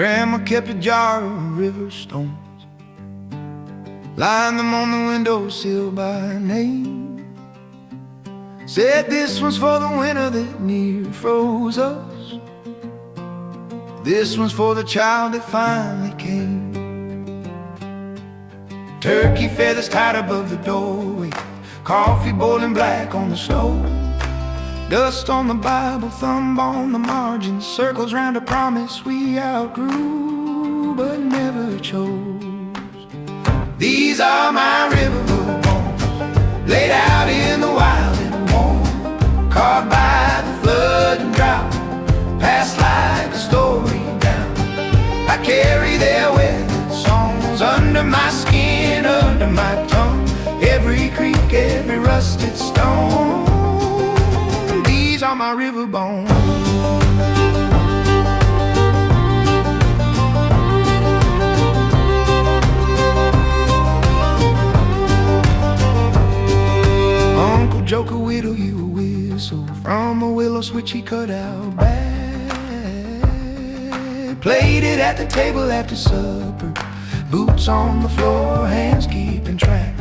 Grandma kept a jar of river stones, lined them on the windowsill by name. Said this one's for the winter that near froze us, this one's for the child that finally came. Turkey feathers tied above the doorway, coffee boiling black on the stove, dust on the Bible, thumb on the margin, circles round a promise we outgrew but never chose. These are my river bones, laid out in the wild and warm, carved by the flood and drought, passed like a story down. I carry their weathered songs under my skin, under my tongue, every creek, every rusted stone. These are my river bones. Uncle Joe could whittle you a whistle from a willow switch he cut out bad. Played it at the table after supper, boots on the floor, hands keeping track.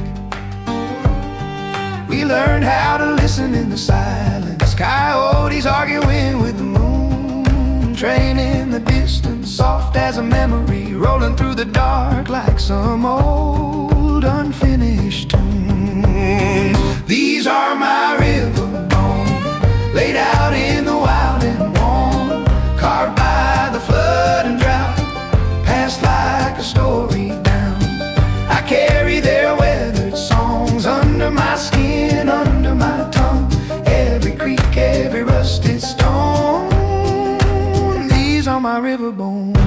We learned how to listen in the silence, coyotes arguing with the moon, train in the distance, soft as a memory, rolling through the dark like some old unfinished tune. These are my river bones, laid out in the wild and warm, carved by the flood and drought, passed like a story down. I carry their weathered songs under my skin, under my tongue, every creek, every rusted stone. These are my river bones.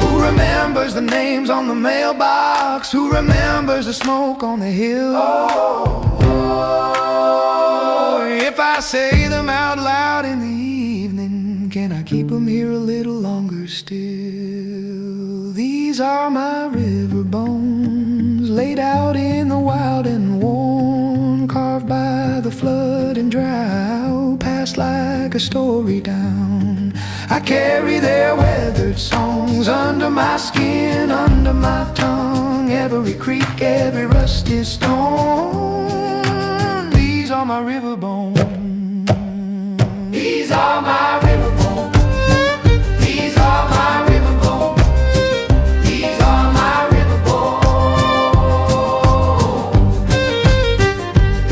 Who remembers the names on the mailbox? Who remembers the smoke on the hill? If I say them out loud in the evening, can I keep them here a little longer still? These are my river bones, laid out in the wild and worn, carved by the flood and drought, passed like a story down. I carry their weathered songs under my skin, under my tongue, every creek, every rusty stone. These are my river bones. These are my river bones. These are my river bones. These are my river bones.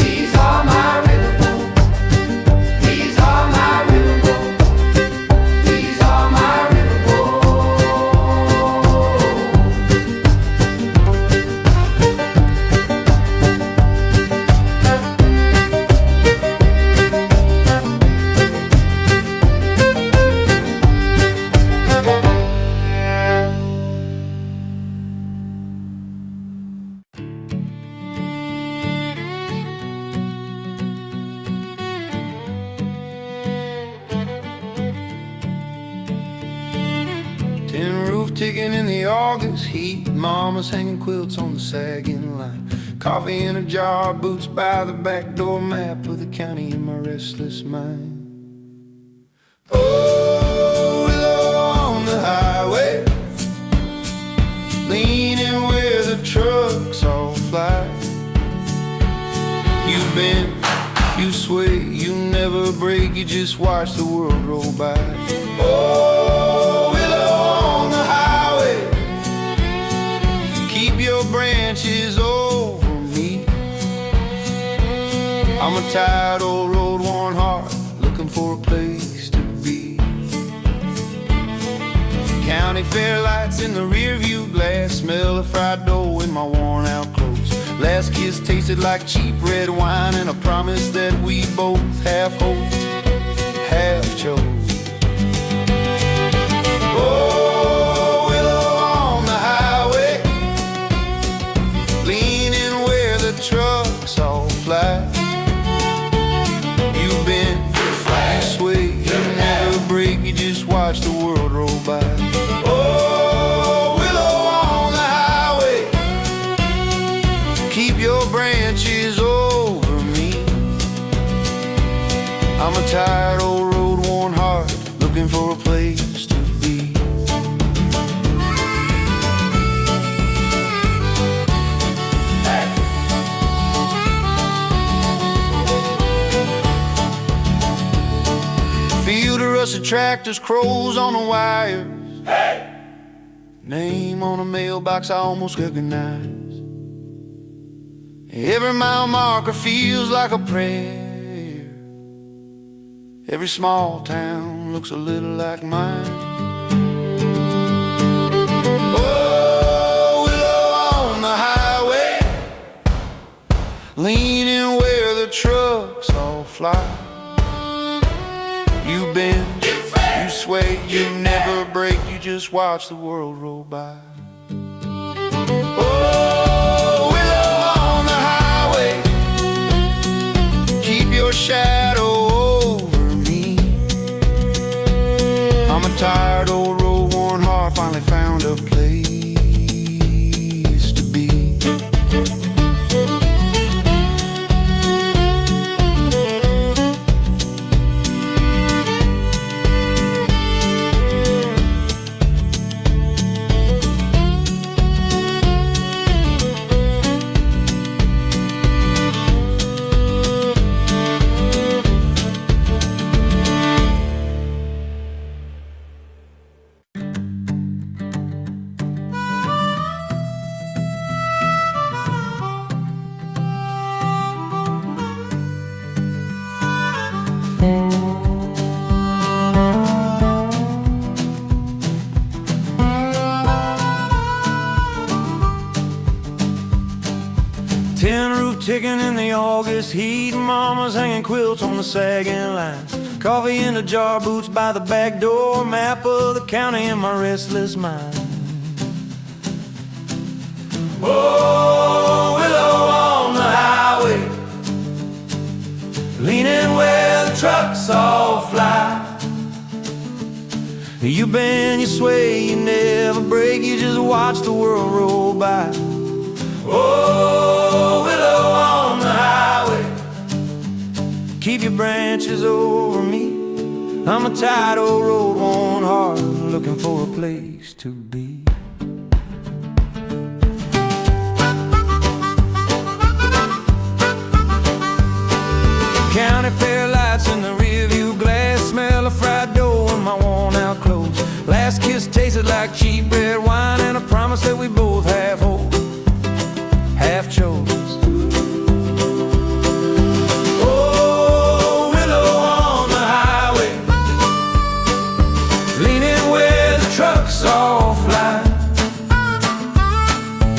These are my river bones. These are my river bones. These are my river ticking in the August heat, mama's hanging quilts on the sagging line, coffee in a jar, boots by the back door, map of the county in my restless mind. Oh, willow on the highway, leaning where the trucks all fly. You bend, you sway, you never break, you just watch the world roll by. Oh, willow on the highway, keep your branches over me. I'm a tired old road-worn heart, looking for a place to be. County fair lights in the rear-view glass, smell of fried dough in my worn-out clothes. Last kiss tasted like cheap red wine, and a promise that we both half hoped, half chose. Oh, willow on the highway, leaning where the trucks all fly. You've been, you sway, you never break, you just watch the world roll by. Oh, willow on the highway, keep rusted tractors, crows on the wires. Hey! Name on a mailbox I almost recognize. Every mile marker feels like a prayer. Every small town looks a little like mine. Oh, willow on the highway, leaning where the trucks all fly. You bend, you sway, you never break, you just watch the world roll by. Oh, willow on the highway, keep your shadow over me. I'm a tired old road-worn heart, finally found a place to be. Tin roof ticking in the August heat, mama's hanging quilts on the sagging lines. Coffee in a jar, boots by the back door, map of the county in my restless mind. Oh, willow on the highway, leaning where the trucks all fly. You bend, you sway, you never break, you just watch the world roll by. Oh, willow on the highway, keep your branches over me. I'm a tired old road-worn heart, looking for a place to be. County fair lights in the rearview glass, smell of fried dough in my worn-out clothes. Last kiss tasted like cheap red wine, and a promise that we both have hope, half chose. Oh, willow on the highway, leaning where the trucks all fly.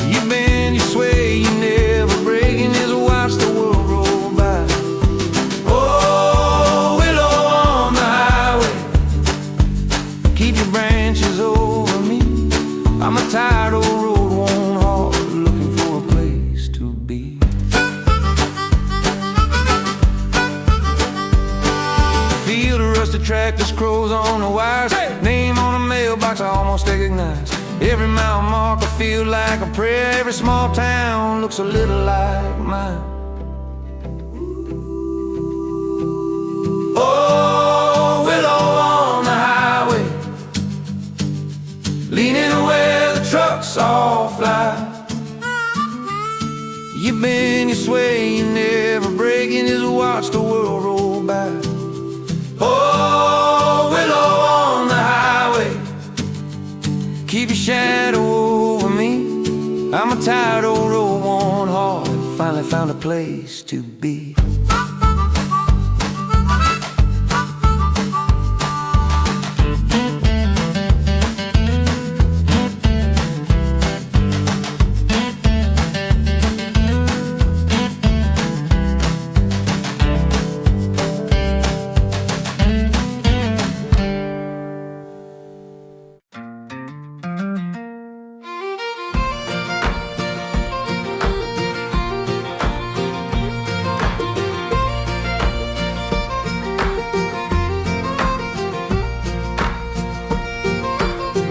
You bend, you sway, you never break, and just watch the world roll by. Oh, willow on the highway, keep your branches over me. I'm a tired old road-worn heart, looking for a place to be. Field of rusted tractors, crows on the wires. Hey! Name on a mailbox I almost recognize. Every mile marker feel like a prayer. Every small town looks a little like mine. Oh, willow on the highway, leaning where the trucks all fly. You bend, you sway, you never break, and just watch the world roll by. Oh, willow on the highway, keep your shadow over me. I'm a tired old road-worn heart, finally found a place to be.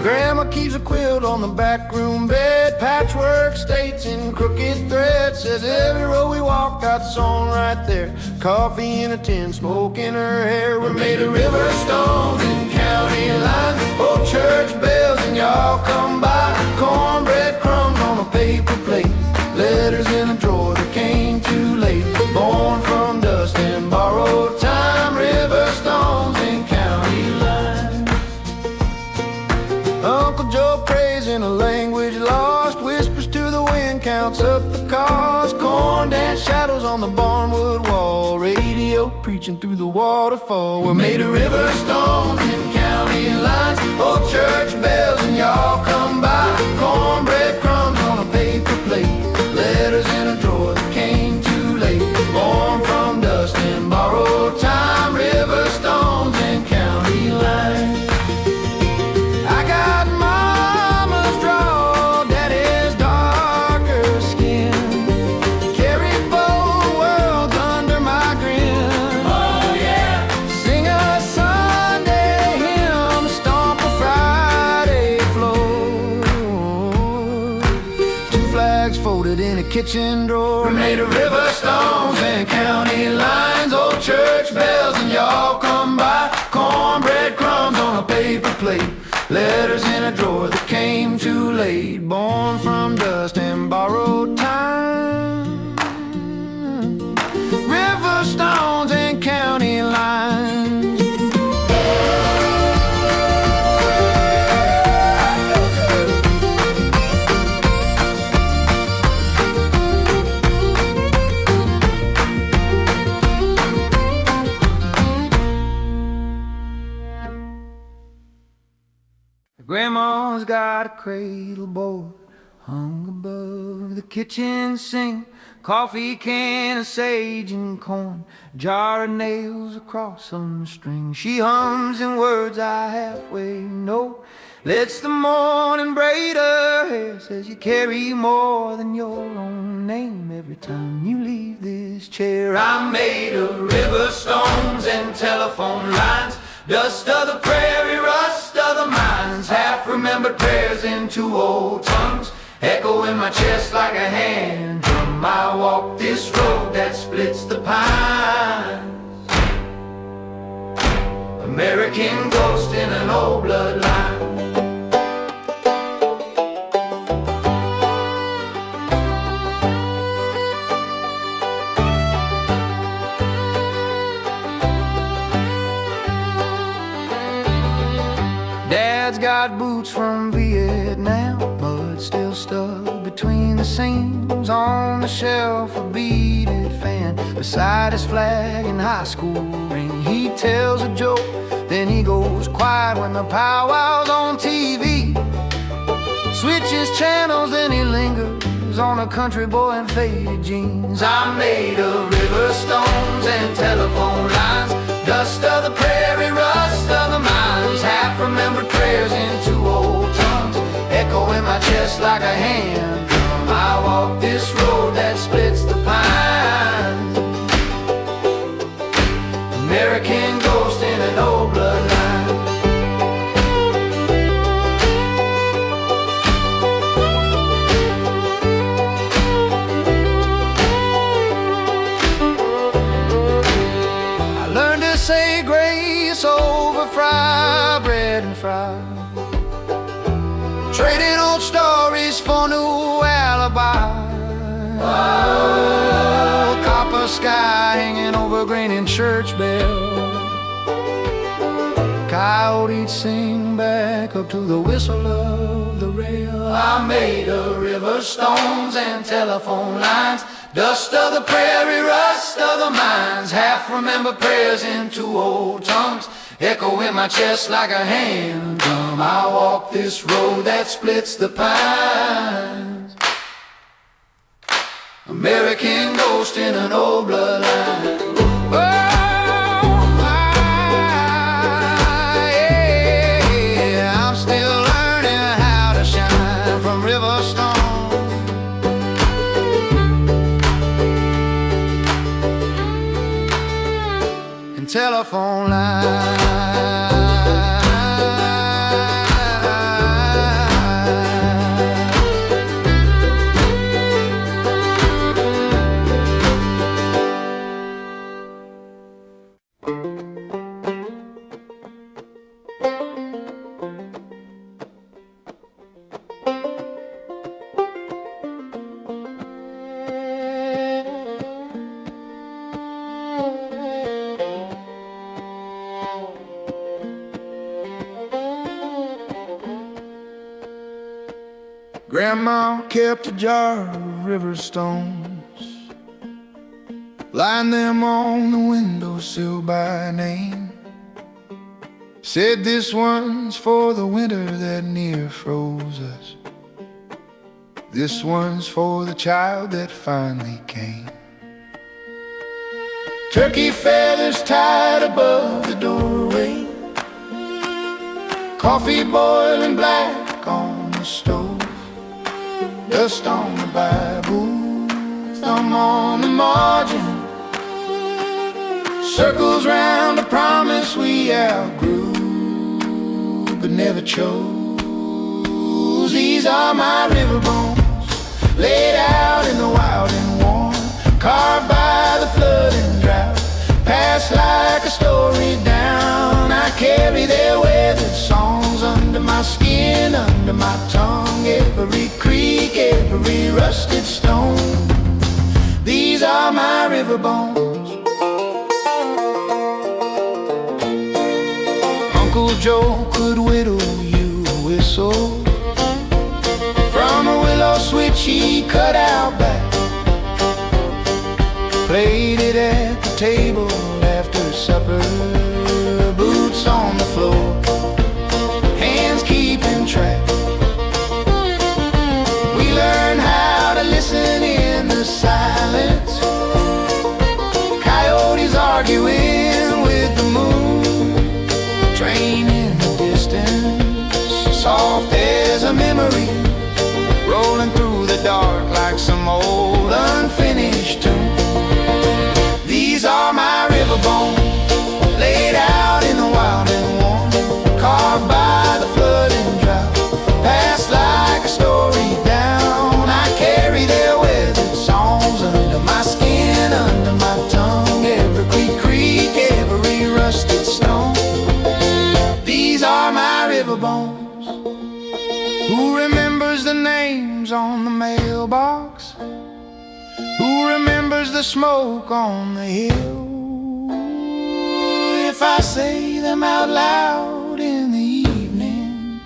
Grandma keeps a quilt on the back room bed, patchwork states in crooked thread. Says every road we walk got song right there. Coffee in a tin, smoke in her hair. We're made of river stones and county lines, old church bells, and y'all come by. Cornbread crumbs on a paper plate, letters in a drawer that came too late. Born from dust and borrowed time, river stones and county lines. angel preaching through the waterfall. We're made of river stones and county lines, old church bells, and y'all come by. Cornbread crumbs on a paper plate, letters in a drawer that came too late. Born from dust and borrowed time, river stones and county lines. I got mama's draw, daddy's darker skin. Carry both worlds under my grin. Oh yeah. Sing a Sunday hymn, stomp a Friday floor. Two flags folded in a kitchen drawer. We're made of river stones and county lines, old church bells, and y'all come by. Cornbread crumbs on a paper plate, letters in a drawer that came too late. Born from dust and borrowed time, river stones and county lines. Grandma's got a cradle board hung above the kitchen sink, coffee can of sage and corn, jar of nails across some string. She hums in words I halfway know, lets the morning braid her hair, says you carry more than your own name every time you leave this chair. I'm made of river stones and telephone lines, dust of the prairie, rust of the mines, half-remembered prayers in two old tongues, echo in my chest like a hand drum. I walk this road that splits the pines, American ghost in an old bloodline. Dad's got boots from Vietnam, mud still stuck between the seams. On the shelf a beaded fan, beside his flag and high school ring. He tells a joke, then he goes quiet when the powwow's on TV. Switches channels, then he lingers on a country boy in faded jeans. I'm made of river stones and telephone lines, dust of the prairie, rust of the mines, half-remembered prayers in two old tongues, echo in my chest like a hand drum. I walk this road that splits the pines, American ghost in an old bloodline. Say grace over fried bread and fries, trading old stories for new alibis. Oh, copper sky hanging over grain and church bell, coyotes sing back up to the whistle of the rail. I'm made of river stones and telephone lines, dust of the prairie, rust of the mines, half-remembered prayers in two old tongues, echo in my chest like a hand drum. I walk this road that splits the pines, American ghost in an old bloodline. I'm still learning how to shine from river stones telephone line. Grandma kept a jar of river stones, lined them on the windowsill by name. Said this one's for the winter that near froze us. This one's for the child that finally came. Turkey feathers tied above the doorway, coffee boiling black on the stove, dust on the Bible, thumb on the margin, circles round a promise we outgrew but never chose. These are my river bones, laid out in the wild and warm, carved by the flood and drought, passed like a story down. I carry their weathered songs under my skin, under my tongue, every creek, every rusted stone. These are my river bones. Uncle Joe could whittle you a whistle from a willow switch he cut out back. Played it at the table after supper, boots on the floor, hands keeping track. We learned how to listen in the silence, coyotes arguing with the moon, train in the distance, soft as a memory, rolling through the dark like some old unfinished tune. These are my river bones, laid out in the wild and warm, carved by the flood and drought, passed like a story down. I carry their weathered songs under my skin, under my tongue, every creek, every rusted stone. These are my river bones. Who remembers the names on the mailbox? Who remembers the smoke on the hill? If I say them out loud in the evening,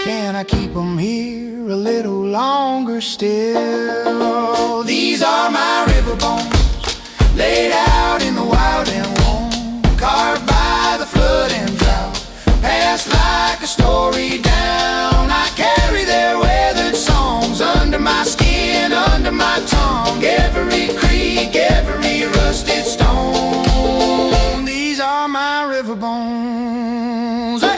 can I keep them here a little longer still? These are my river bones, laid out in the wild and warm, carved by the flood and drought, passed like a story down. I carry their weathered songs under my skin, under my tongue, every creek, every rusted stone. These are my river bones. Hey!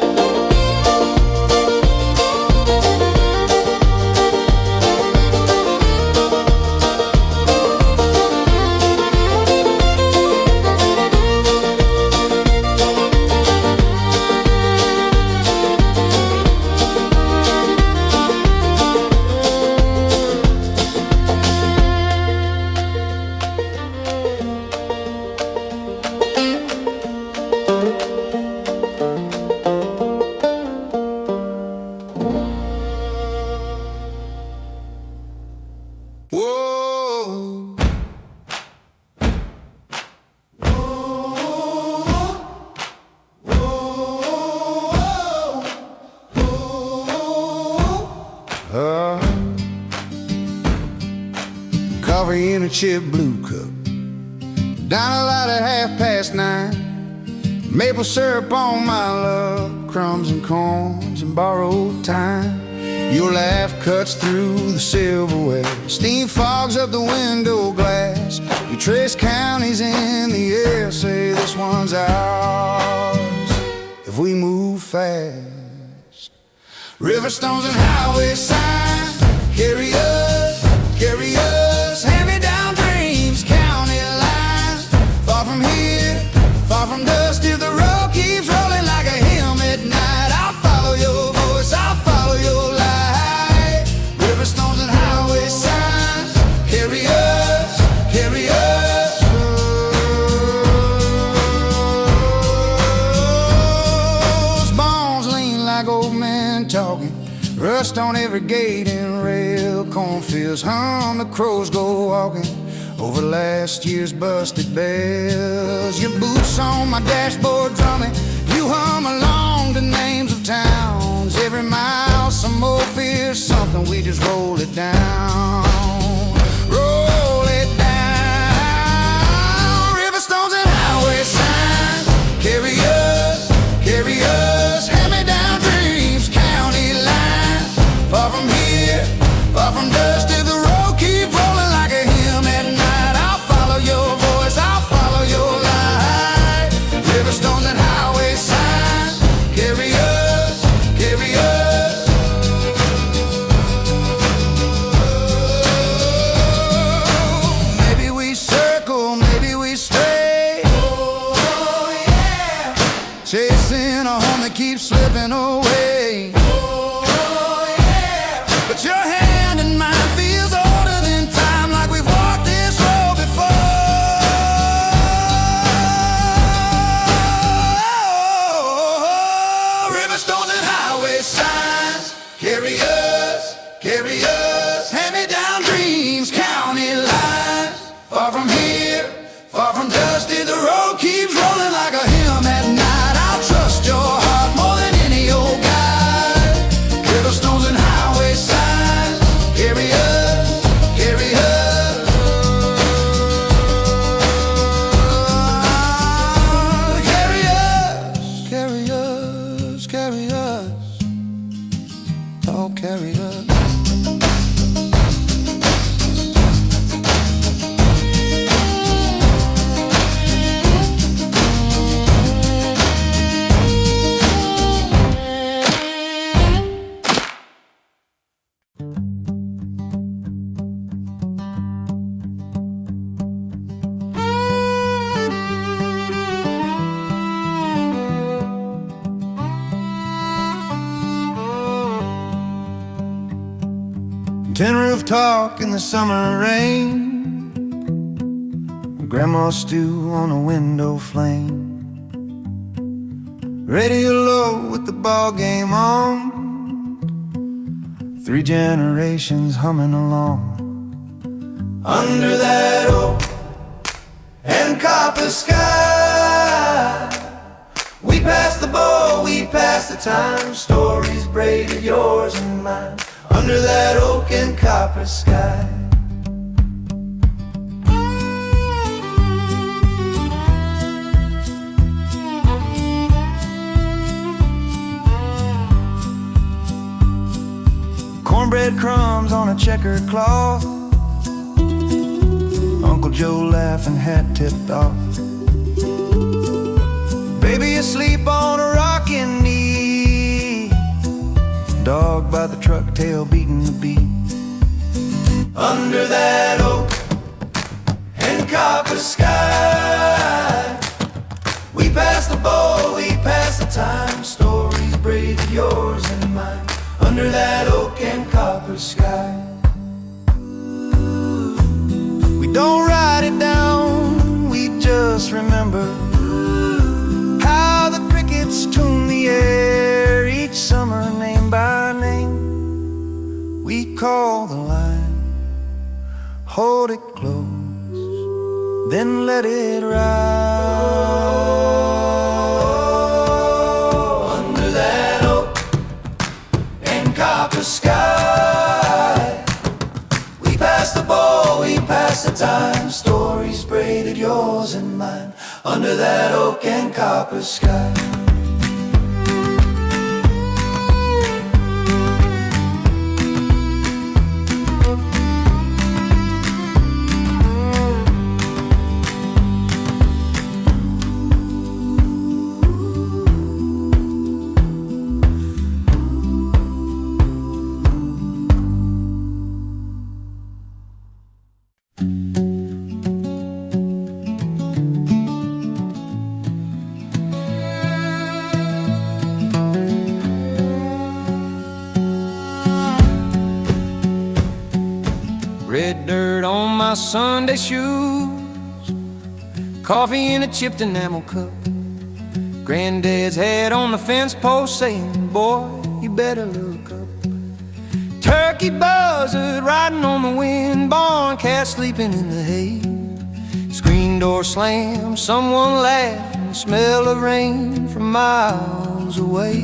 Coffee in a chip blue cup, down a light at 9:30, maple syrup on my love, crumbs and corns and borrowed time. Your laugh cuts through the silverware, steam fogs up the window glass. You trace counties in the air, say this one's ours if we move fast. River stones and highway signs carry us, carry us, hand-me-down dreams, county lines. Far from here, far from dust, if the road keeps rolling like a hymn at night, I'll follow your voice, I'll follow your light. River stones and highway signs carry us, carry us. Those bones lean like old men talking, rust on every gate and rail, cornfields hum, the crows go walking over last year's busted bells. Your boots on my dashboard drumming, you hum along the names of towns. Every mile some more fierce something, we just roll it down, roll it down. keeps slipping away. Oh, yeah. But your hand in mine feels older than time, like we've walked this road before. Riverstones and highway signs carry us, hand-me-down dreams, county lines. Far from here, far from dusty, the road keeps rolling like a hymn at night. I'll trust your heart more than any old guide. Riverstones and highway signs carry us, carry us. Carry us, carry us, carry us. Oh, carry us. Tin roof talk in the summer rain, grandma's stew on a window flame, radio low with the ball game on, 3 generations humming along. Under that oak and copper sky, we pass the ball, we pass the time, stories braided yours and mine. Under that oak and copper sky. Cornbread crumbs on a checkered cloth, Uncle Joe laughing, hat tipped off, baby asleep on a rocking knee, dog by the truck tail beating the beat. Under that oak and copper sky, we pass the ball, we pass the time, stories braided yours and mine. Under that oak and copper sky. We don't write it down, we just remember how the crickets tune the air each summer, name by name. We call the line, hold it close, then let it ride. Under that oak and copper sky, we pass the ball, we pass the time, stories braided yours and mine. Under that oak and copper sky. Red dirt on my Sunday shoes, coffee in a chipped enamel cup, granddad's hat on the fence post saying, boy, you better look up. Turkey buzzard riding on the wind, barn cat sleeping in the hay, screen door slam, someone laughing, smell of rain from miles away.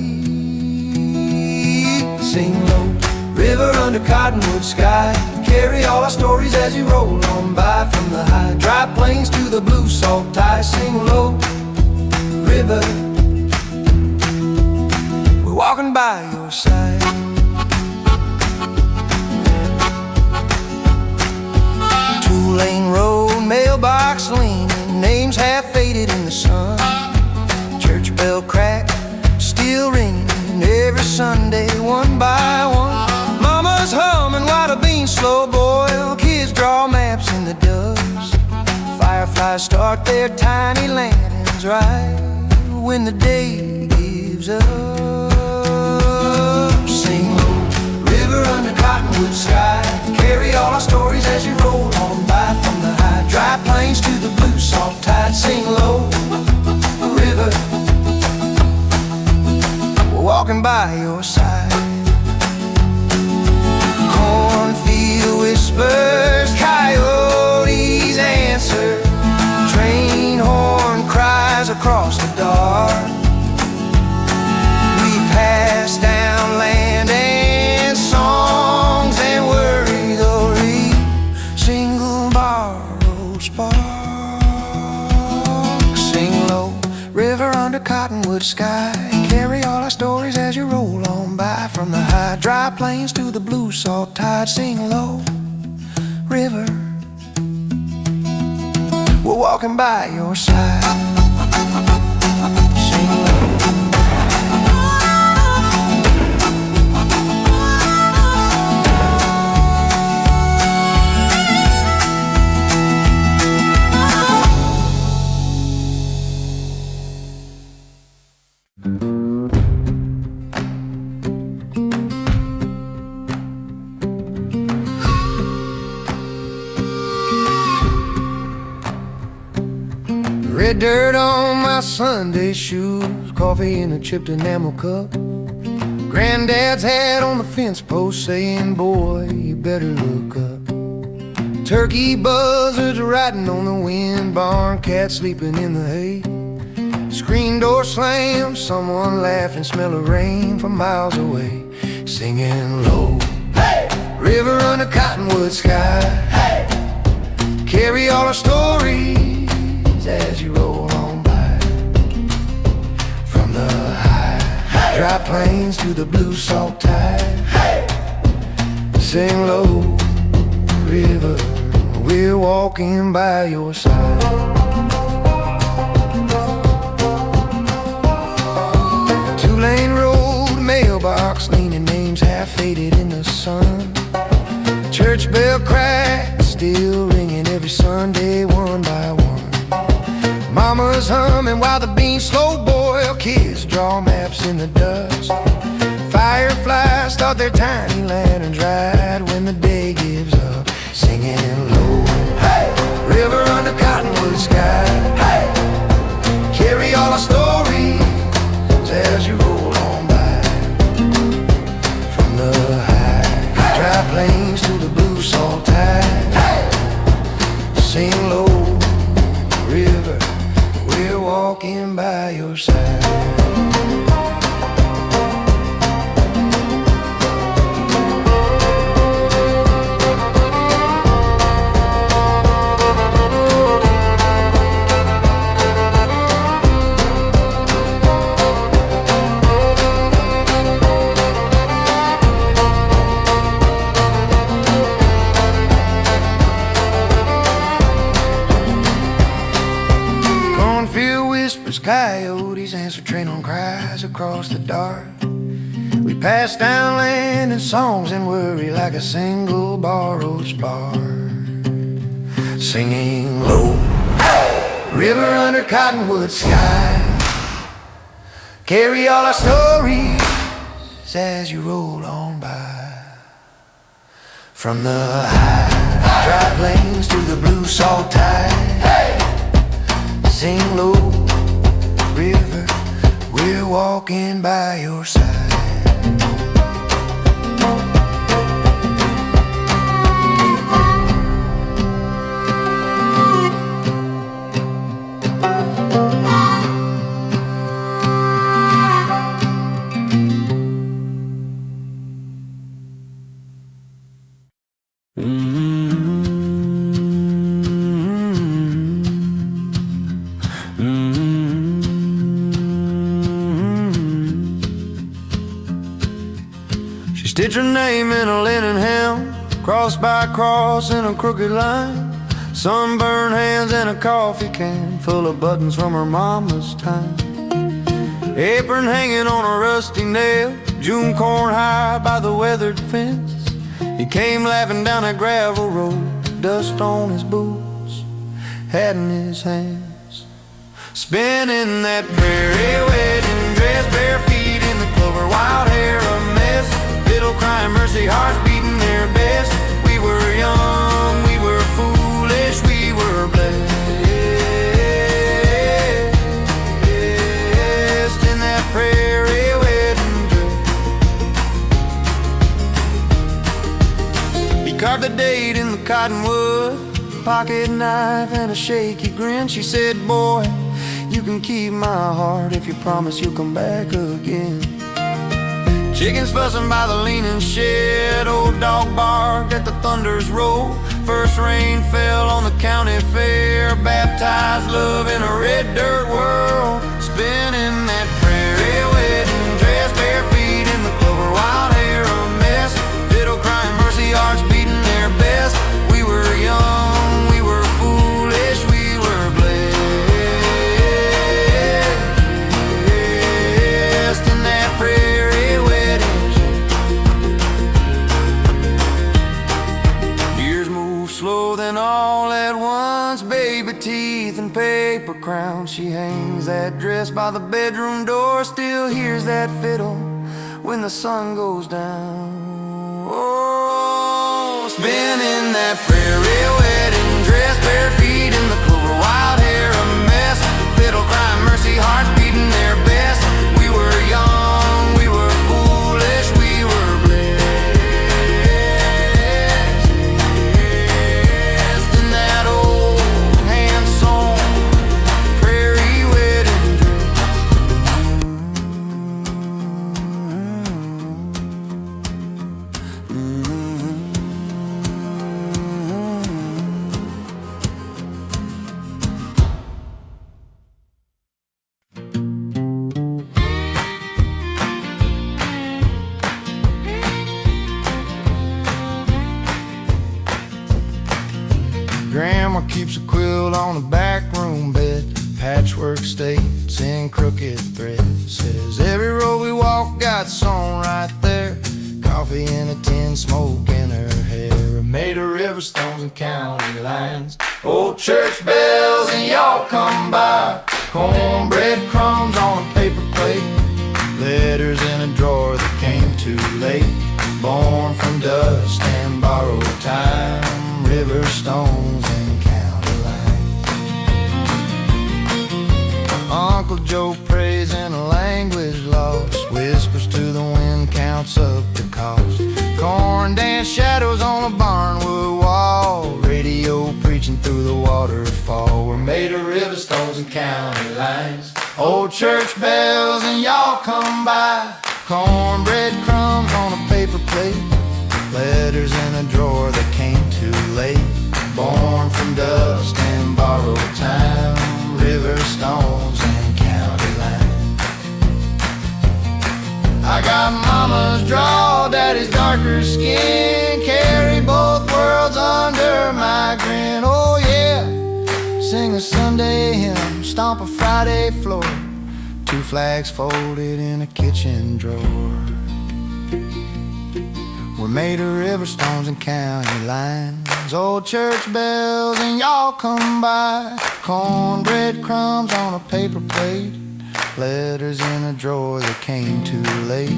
Sing low, river under cottonwood sky, carry all our stories as you roll on by, from the high dry plains to the blue salt tie. Sing low, river, we're walking by your side. 2-lane road, mailbox leaning, names half faded in the sun, church bell crack, still ringing every Sunday, one by one. Mama's humming while the beans slow boil, kids draw maps in the dust, fireflies start their tiny lanterns right when the day is gives up. Sing low, river under cottonwood sky. Carry all our stories as you roll on by. From the high, dry plains to the blue salt tide. Sing low, river, we're walking by your side. Cornfield whispers, coyotes answer. Train horn cries across the dark. We pass down land and songs and worry the single borrowed spark. Sing low, river under cottonwood sky. Carry all our stories as you roll on by. From the high, dry plains to the blue salt tide. Sing low, river, we're walking by your side. Sing low. Red dirt on my Sunday shoes, coffee in a chipped enamel cup. Granddad's hat on the fence post saying, boy, you better look up. Turkey buzzards riding on the wind, barn cats sleeping in the hay. Screen door slam, someone laughing, smell of rain from miles away. Singing low, hey! River under cottonwood sky, hey! Carry all our stories as you roll on by. From the high, hey! Dry plains to the blue salt tide, hey! Sing low, river, we're walking by your side. Two-lane road, mailbox leaning, names half faded in the sun. Church bell cracks, still ringing every Sunday, one by one. Mama's humming while the beans slow boil. Kids draw maps in the dust. Fireflies start their tiny lanterns right when the day gives up. Singing low, hey! River under cottonwood sky, hey! Carry all our stories as you roll on by. From the high, dry plains to the blue salt tide, hey! Sing low, river, we're walking by your side. Coyotes answer train on cries across the dark. We pass down land and songs and worry like a single borrowed spark. Singing low, river under cottonwood sky. Carry all our stories as you roll on by. From the high, dry plains to the blue salt tide. Sing low, river, we're walking by your side. Stitch her name in a linen hem, cross by cross in a crooked line, sunburned hands and a coffee can full of buttons from her mama's time. Apron hanging on a rusty nail, June corn high by the weathered fence. He came laughing down a gravel road, dust on his boots, hat in his hands, spinning that prairie wedding dress, bare feet in the clover, wild hair a mess, fiddle crying, mercy hearts beating their best. We were young, we were foolish, we were blessed in that prairie wedding dress. He carved the date in the cottonwood, pocket knife and a shaky grin. She said, boy, you can keep my heart if you promise you'll come back again. Chickens fussing by the leaning shed, old dog barked at the thunder's roll. First rain fell on the county fair, baptized love in a red dirt world. Spinning that prairie wedding dress, bare feet in the clover, wild hair a mess, fiddle crying, mercy hearts beating their best. We were young, we were foolish, we were blessed in that prairie wedding. Years move slow, then all at once, baby teeth and paper crowns. She hangs that dress by the bedroom door, still hears that fiddle when the sun goes down. Oh, spinning that prairie wedding dress, bare feet in the clover, wild hair a mess, fiddle crying, mercy hearts beating their best. We were young, we were foolish, we were blessed in that old hand-sewn prairie wedding dress. Grandma keeps a quilt on the back room bed, patchwork stains in crooked thread. Says every road we walk got sewn right there, coffee in a tin, smoke in her hair, made of river stones and county lines, old church bells and y'all come by, cornbread crumbs on a paper plate, letters in a drawer that came too late, born from dust and borrowed time, river stones and county lines. Uncle Joe prays in a language lost, whispers to the wind, counts up the cost. Corn dance shadows on a barnwood wall, radio preaching through the waterfall. We're made of river stones and county lines, old church bells and y'all come by, cornbread crumbs on a paper plate, letters in a drawer that came too late, born from dust and borrowed time, river stones and county lines. I got mama's draw, daddy's darker skin, carry both worlds under my grin. Oh yeah, sing a Sunday hymn, stomp a Friday floor, two flags folded in a kitchen drawer. We're made of river stones and county lines, old church bells and y'all come by, cornbread crumbs on a paper plate, letters in a drawer that came too late,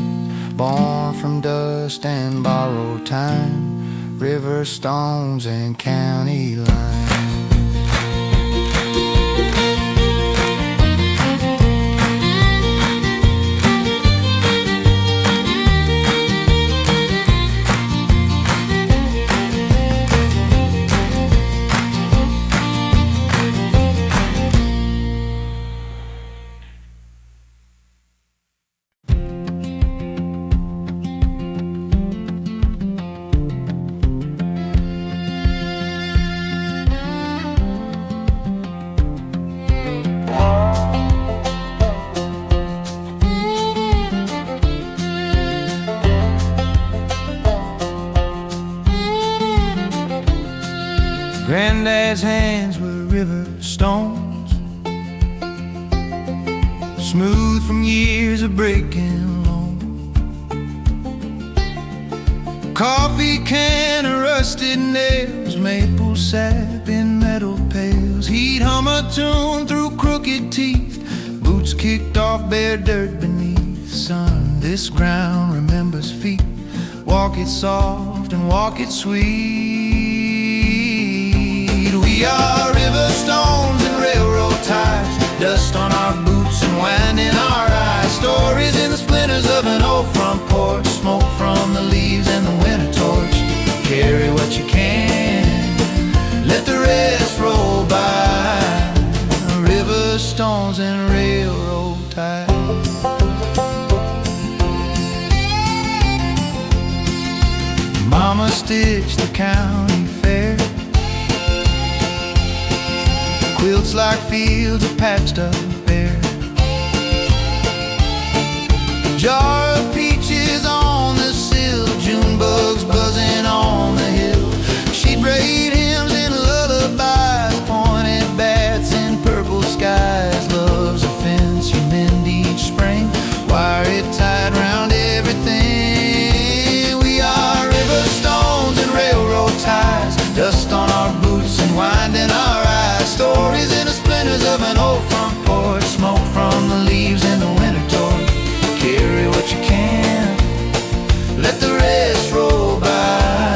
born from dust and borrowed time, river stones and county lines. Granddad's hands were river stones, smooth from years of breaking loam. Coffee can of rusted nails, maple sap in metal pails. He'd hum a tune through crooked teeth, boots kicked off bare dirt beneath the sun. This ground remembers feet. Walk it soft and walk it sweet. We are river stones and railroad ties, dust on our boots and wind in our eyes. Stories in the splinters of an old front porch, smoke from the leaves and the winter torch. Carry what you can, let the rest roll by. River stones and railroad ties. Mama stitched the county fair, quilts like fields of patched up bare. Jar of peaches on the sill, June bugs buzzing on the hill. She'd braid hymns and lullabies, pointed bats in purple skies. Love's a fence you mend each spring, wire it tied round everything. We are river stones and railroad ties, dust on our boots and wind in our eyes. Stories in the splinters of an old front porch, smoke from the leaves and the winter torch. Carry what you can, let the rest roll by.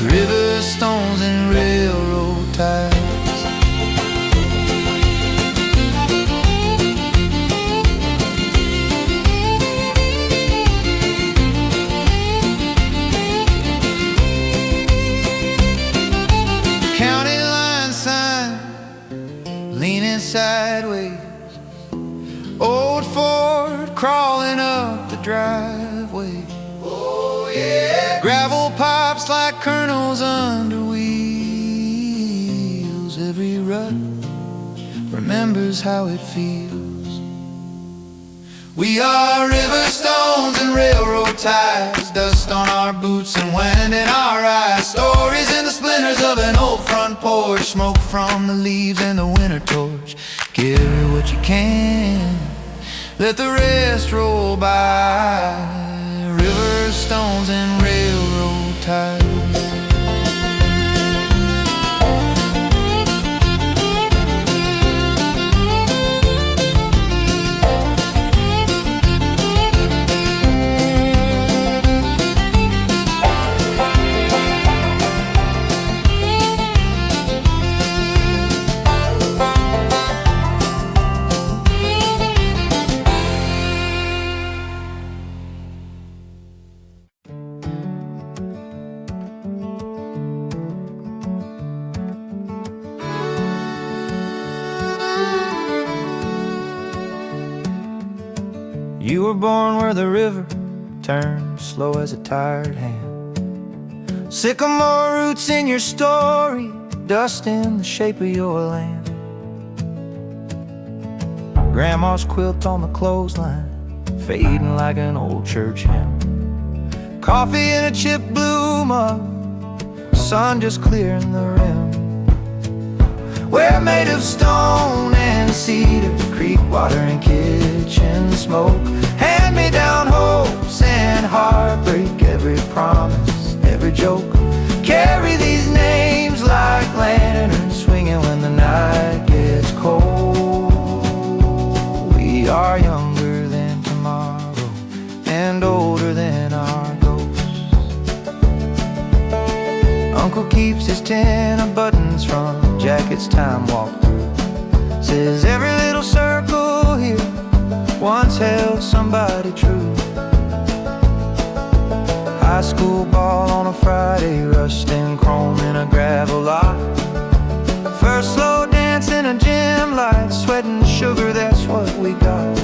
River stones and railroad ties. County line sign leaning sideways, old Ford crawling up the driveway. Oh yeah. Gravel pipes like kernels under wheels. Every rut remembers how it feels. We are river stones and railroad ties, dust on our boots and wind in our eyes. Stories in the splinters of an old front porch, smoke from the leaves and the winter torch. Carry what you can, let the rest roll by. River stones and railroad ties. You were born where the river turns slow as a tired hand. Sycamore roots in your story, dust in the shape of your land. Grandma's quilt on the clothesline, fading like an old church hymn. Coffee in a chipped blue mug, sun just clearing the rim. We're made of stone and cedar, creek water and kitchen smoke. Hand-me-down hopes and heartbreak, every promise, every joke. Carry these names like lanterns, swinging when the night gets cold. We are younger than tomorrow and older than our ghosts. Uncle keeps his tin of buttons from jackets time walked through. Says every little circle here once held somebody true. High school ball on a Friday, rust and chrome in a gravel lot. First slow dance in a gym light, sweating sugar, that's what we got.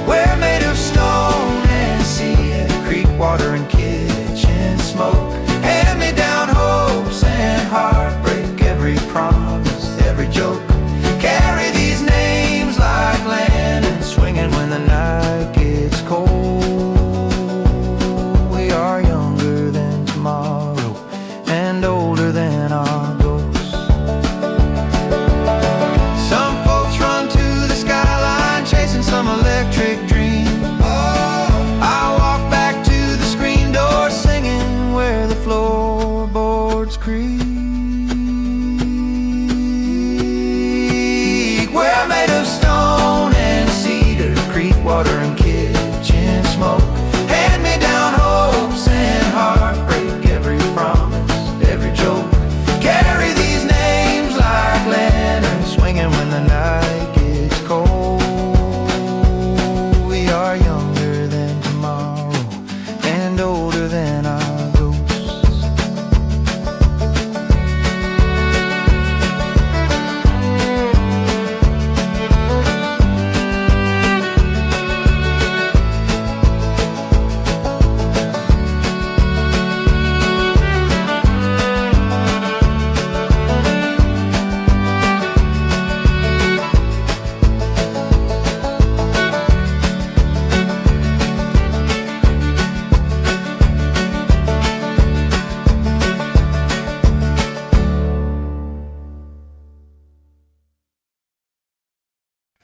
We're made of stone and cedar, creek water and kitchen smoke. Hand-me-down hopes and heartbreak, every promise, every joke. Carry these names like land and swinging when the night gets cold. We are younger than tomorrow and older than our ghosts. Some folks run to like it's cold. We are younger than tomorrow and older than our ghosts.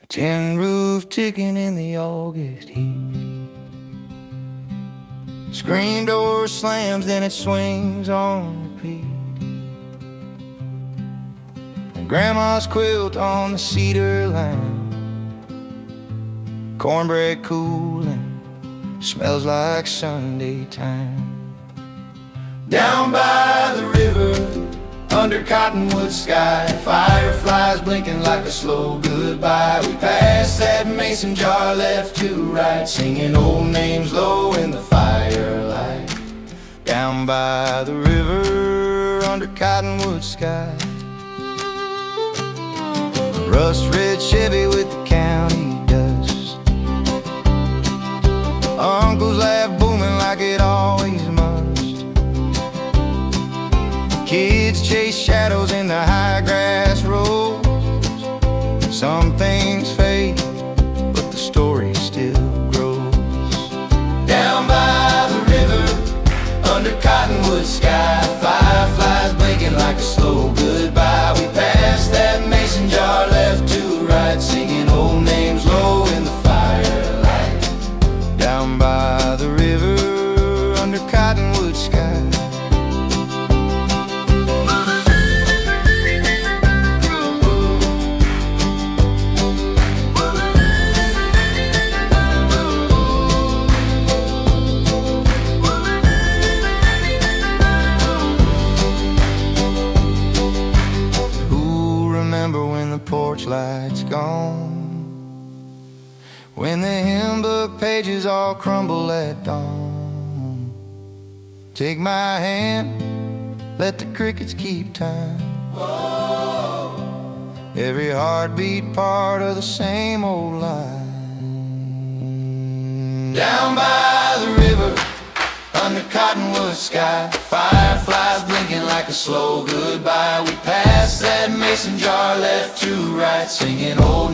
Tin roof ticking in the August heat. Screen door slams, then it swings on repeat. And grandma's quilt on the cedar line, cornbread cooling, smells like Sunday time. Down by the river, under cottonwood sky, fireflies blinking like a slow goodbye. We passed that mason jar left to right, singing old names low in the firelight. Down by the river, under cottonwood sky, rust red Chevy with the county dust. Uncle's laugh booming like it always must. Kids chase shadows in the high grass roads. Some things fade, but the story still grows. Down by the river, under cottonwood sky, fireflies blinking like a slow goodbye. We passed that mason jar left to right, singing old names low in the firelight. Down by the river, under cottonwood sky. Porch lights gone, when the hymn book pages all crumble at dawn. Take my hand, let the crickets keep time. Whoa. Every heartbeat part of the same old line. Down by the river, under cottonwood sky, fireflies blinking like a slow goodbye. We passed that mason jar left to right, singing old